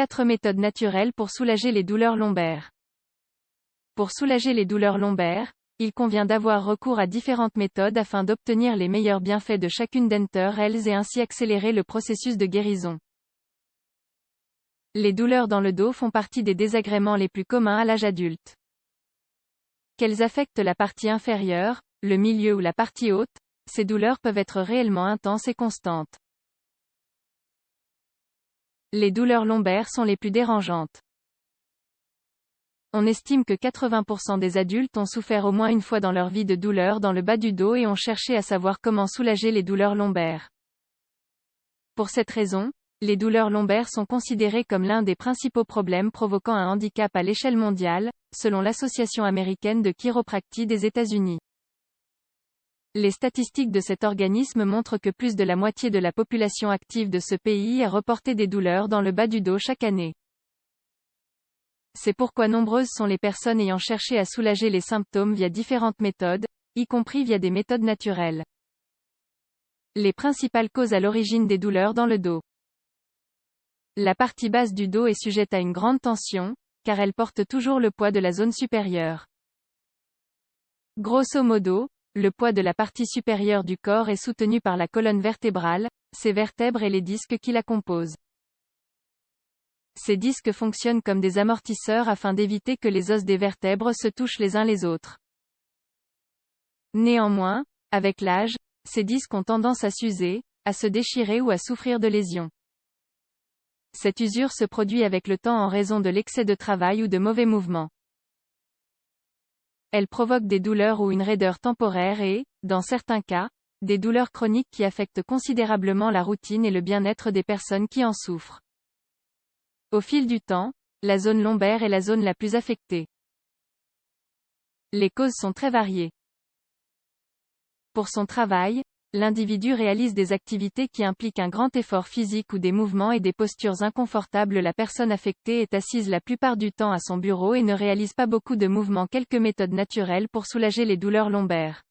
4 méthodes naturelles pour soulager les douleurs lombaires. Pour soulager les douleurs lombaires, il convient d'avoir recours à différentes méthodes afin d'obtenir les meilleurs bienfaits de chacune d'entre elles et ainsi accélérer le processus de guérison. Les douleurs dans le dos font partie des désagréments les plus communs à l'âge adulte. Qu'elles affectent la partie inférieure, le milieu ou la partie haute, ces douleurs peuvent être réellement intenses et constantes. Les douleurs lombaires sont les plus dérangeantes. On estime que 80% des adultes ont souffert au moins une fois dans leur vie de douleurs dans le bas du dos et ont cherché à savoir comment soulager les douleurs lombaires. Pour cette raison, les douleurs lombaires sont considérées comme l'un des principaux problèmes provoquant un handicap à l'échelle mondiale, selon l'Association américaine de chiropractie des États-Unis. Les statistiques de cet organisme montrent que plus de la moitié de la population active de ce pays a reporté des douleurs dans le bas du dos chaque année. C'est pourquoi nombreuses sont les personnes ayant cherché à soulager les symptômes via différentes méthodes, y compris via des méthodes naturelles. Les principales causes à l'origine des douleurs dans le dos. La partie basse du dos est sujette à une grande tension, car elle porte toujours le poids de la zone supérieure. Grosso modo, le poids de la partie supérieure du corps est soutenu par la colonne vertébrale, ses vertèbres et les disques qui la composent. Ces disques fonctionnent comme des amortisseurs afin d'éviter que les os des vertèbres se touchent les uns les autres. Néanmoins, avec l'âge, ces disques ont tendance à s'user, à se déchirer ou à souffrir de lésions. Cette usure se produit avec le temps en raison de l'excès de travail ou de mauvais mouvements. Elle provoque des douleurs ou une raideur temporaire et, dans certains cas, des douleurs chroniques qui affectent considérablement la routine et le bien-être des personnes qui en souffrent. Au fil du temps, la zone lombaire est la zone la plus affectée. Les causes sont très variées. Pour son travail, l'individu réalise des activités qui impliquent un grand effort physique ou des mouvements et des postures inconfortables. La personne affectée est assise la plupart du temps à son bureau et ne réalise pas beaucoup de mouvements. Quelques méthodes naturelles pour soulager les douleurs lombaires.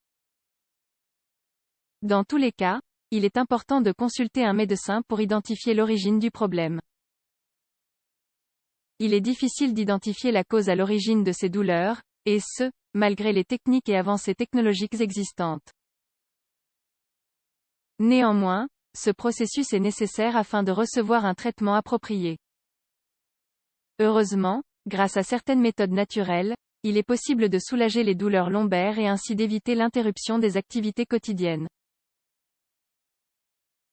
Dans tous les cas, il est important de consulter un médecin pour identifier l'origine du problème. Il est difficile d'identifier la cause à l'origine de ces douleurs, et ce, malgré les techniques et avancées technologiques existantes. Néanmoins, ce processus est nécessaire afin de recevoir un traitement approprié. Heureusement, grâce à certaines méthodes naturelles, il est possible de soulager les douleurs lombaires et ainsi d'éviter l'interruption des activités quotidiennes.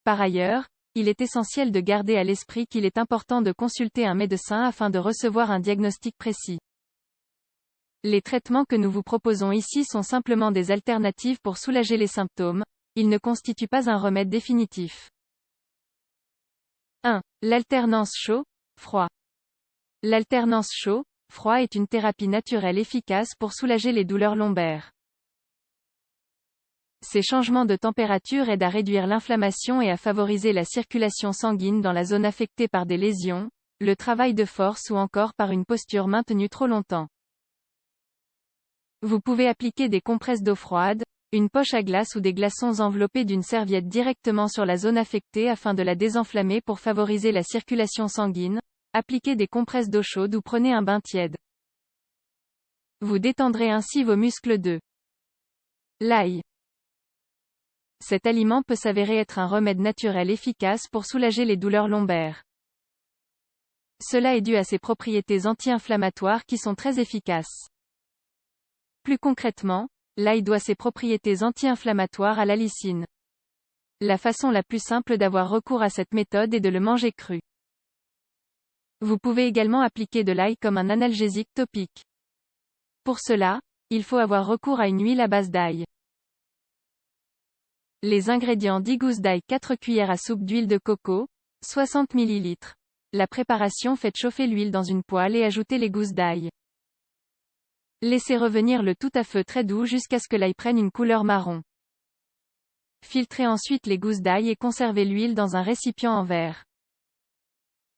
Par ailleurs, il est essentiel de garder à l'esprit qu'il est important de consulter un médecin afin de recevoir un diagnostic précis. Les traitements que nous vous proposons ici sont simplement des alternatives pour soulager les symptômes, ils ne constituent pas un remède définitif. 1. L'alternance chaud-froid. L'alternance chaud-froid est une thérapie naturelle efficace pour soulager les douleurs lombaires. Ces changements de température aident à réduire l'inflammation et à favoriser la circulation sanguine dans la zone affectée par des lésions, le travail de force ou encore par une posture maintenue trop longtemps. Vous pouvez appliquer des compresses d'eau froide, une poche à glace ou des glaçons enveloppés d'une serviette directement sur la zone affectée afin de la désenflammer pour favoriser la circulation sanguine. Appliquez des compresses d'eau chaude ou prenez un bain tiède. Vous détendrez ainsi vos muscles de l'ail. Cet aliment peut s'avérer être un remède naturel efficace pour soulager les douleurs lombaires. Cela est dû à ses propriétés anti-inflammatoires qui sont très efficaces. Plus concrètement, l'ail doit ses propriétés anti-inflammatoires à l'allicine. La façon la plus simple d'avoir recours à cette méthode est de le manger cru. Vous pouvez également appliquer de l'ail comme un analgésique topique. Pour cela, il faut avoir recours à une huile à base d'ail. Les ingrédients: 10 gousses d'ail, 4 cuillères à soupe d'huile de coco, 60 ml. La préparation: faites chauffer l'huile dans une poêle et ajoutez les gousses d'ail. Laissez revenir le tout à feu très doux jusqu'à ce que l'ail prenne une couleur marron. Filtrez ensuite les gousses d'ail et conservez l'huile dans un récipient en verre.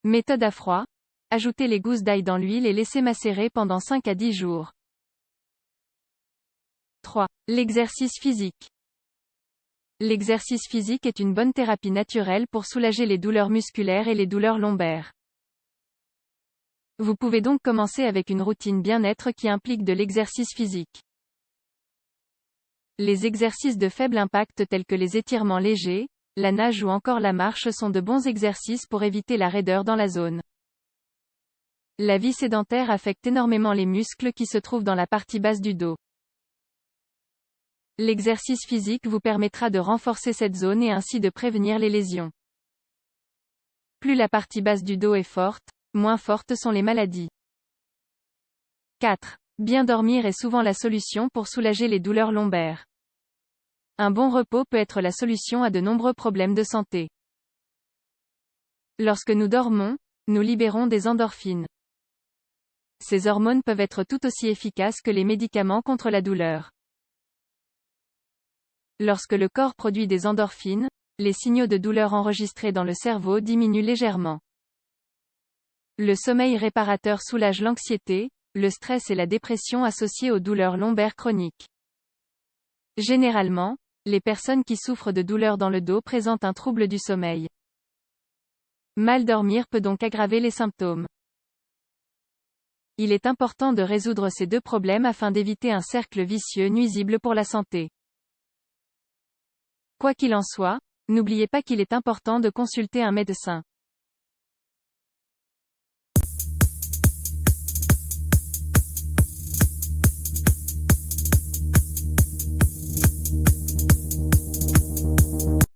Méthode à froid. Ajoutez les gousses d'ail dans l'huile et laissez macérer pendant 5 à 10 jours. 3. L'exercice physique. L'exercice physique est une bonne thérapie naturelle pour soulager les douleurs musculaires et les douleurs lombaires. Vous pouvez donc commencer avec une routine bien-être qui implique de l'exercice physique. Les exercices de faible impact tels que les étirements légers, la nage ou encore la marche sont de bons exercices pour éviter la raideur dans la zone. La vie sédentaire affecte énormément les muscles qui se trouvent dans la partie basse du dos. L'exercice physique vous permettra de renforcer cette zone et ainsi de prévenir les lésions. Plus la partie basse du dos est forte, moins fortes sont les maladies. 4. Bien dormir est souvent la solution pour soulager les douleurs lombaires. Un bon repos peut être la solution à de nombreux problèmes de santé. Lorsque nous dormons, nous libérons des endorphines. Ces hormones peuvent être tout aussi efficaces que les médicaments contre la douleur. Lorsque le corps produit des endorphines, les signaux de douleur enregistrés dans le cerveau diminuent légèrement. Le sommeil réparateur soulage l'anxiété, le stress et la dépression associés aux douleurs lombaires chroniques. Généralement, les personnes qui souffrent de douleurs dans le dos présentent un trouble du sommeil. Mal dormir peut donc aggraver les symptômes. Il est important de résoudre ces deux problèmes afin d'éviter un cercle vicieux nuisible pour la santé. Quoi qu'il en soit, n'oubliez pas qu'il est important de consulter un médecin.